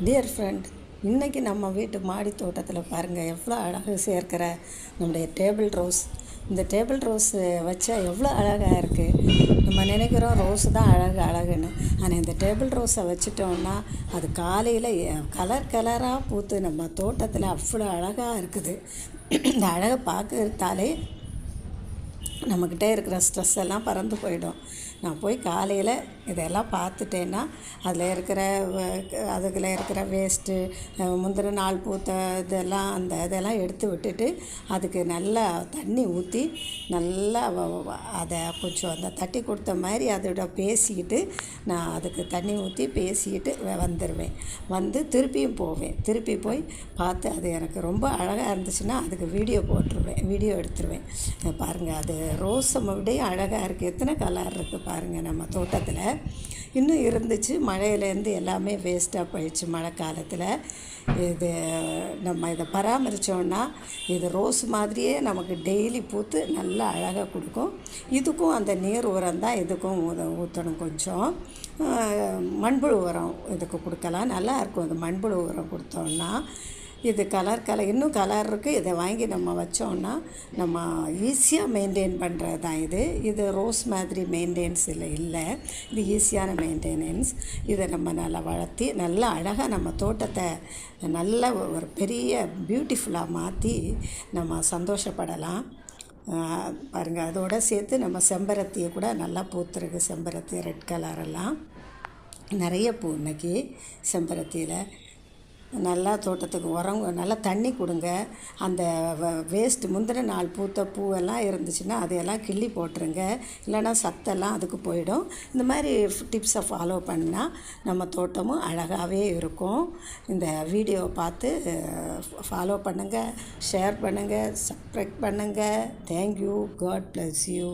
Dear friend, இன்றைக்கி நம்ம வீட்டு மாடி தோட்டத்தில் பாருங்கள் எவ்வளோ அழகு சேர்க்கிற நம்முடைய டேபிள் ரோஸ். இந்த டேபிள் ரோஸ் வச்சா எவ்வளோ அழகாக இருக்குது. நம்ம நினைக்கிறோம் ரோஸு தான் அழகுன்னு, ஆனால் இந்த டேபிள் ரோஸை வச்சுட்டோம்னா அது காலையில் கலர் கலராக பூத்து நம்ம தோட்டத்தில் அவ்வளோ அழகாக இருக்குது. இந்த அழகை பார்க்கறதாலே நம்மக்கிட்ட இருக்கிற ஸ்ட்ரெஸ் எல்லாம் பறந்து போயிடும். நான் போய் காலையில் இதெல்லாம் பார்த்துட்டேன்னா அதில் இருக்கிற வேஸ்ட்டு, முந்தின நாள் பூத்த இதெல்லாம் எடுத்து விட்டுட்டு அதுக்கு நல்லா தண்ணி ஊற்றி நல்லா அதை கொஞ்சம் அந்த தட்டி கொடுத்த மாதிரி அதோட பேசிக்கிட்டு நான் அதுக்கு தண்ணி ஊற்றி பேசிக்கிட்டு வந்துடுவேன். வந்து திருப்பி போய் பார்த்து அது எனக்கு ரொம்ப அழகாக இருந்துச்சுன்னா அதுக்கு வீடியோ எடுத்துருவேன். பாருங்கள், அது ரோஸை விடையும் அழகாக இருக்குது. எத்தனை கலர் இருக்குது பாருங்கள். நம்ம தோட்டத்தில் இன்னும் இருந்துச்சு, மழையிலேருந்து எல்லாமே வேஸ்ட்டாக போயிடுச்சு மழை காலத்தில். இது நம்ம இதை பராமரித்தோன்னா இது ரோஸ் மாதிரியே நமக்கு டெய்லி பூத்து நல்லா அழகாக கொடுக்கும். இதுக்கும் அந்த நீர் உரம் தான் இதுக்கும் ஊற்றணும். கொஞ்சம் மண்புழு உரம் இதுக்கு கொடுக்கலாம், நல்லாயிருக்கும். அது மண்புழு உரம் கொடுத்தோன்னா இது இன்னும் கலர் இருக்குது. இதை வாங்கி நம்ம வச்சோன்னா நம்ம ஈஸியாக மெயின்டைன் பண்ணுறது தான் இது ரோஸ் மாதிரி மெயின்டெனன்ஸ் இல்லை. இது ஈஸியான மெயின்டெனன்ஸ். இதை நம்ம நல்லா வளர்த்தி நல்லா அழகாக நம்ம தோட்டத்தை நல்ல ஒரு பெரிய பியூட்டிஃபுல்லாக மாற்றி நம்ம சந்தோஷப்படலாம். பாருங்கள், அதோடு சேர்த்து நம்ம செம்பருத்தியை கூட நல்லா பூத்துருக்கு. செம்பருத்தி ரெட் கலரெல்லாம் நிறைய பூ இன்றைக்கி செம்பருத்தியில். நல்லா தோட்டத்துக்கு உரம், நல்லா தண்ணி கொடுங்க. அந்த வேஸ்ட்டு முந்தின நாள் பூத்த பூவெல்லாம் இருந்துச்சுன்னா அதையெல்லாம் கிள்ளி போட்டுருங்க, இல்லைன்னா சத்தெல்லாம் அதுக்கு போயிடும். இந்த மாதிரி டிப்ஸை ஃபாலோ பண்ணால் நம்ம தோட்டமும் அழகாகவே இருக்கும். இந்த வீடியோவை பார்த்து ஃபாலோ பண்ணுங்கள், ஷேர் பண்ணுங்கள், சப்ஸ்கிரைப் பண்ணுங்கள். தேங்க்யூ. God bless you.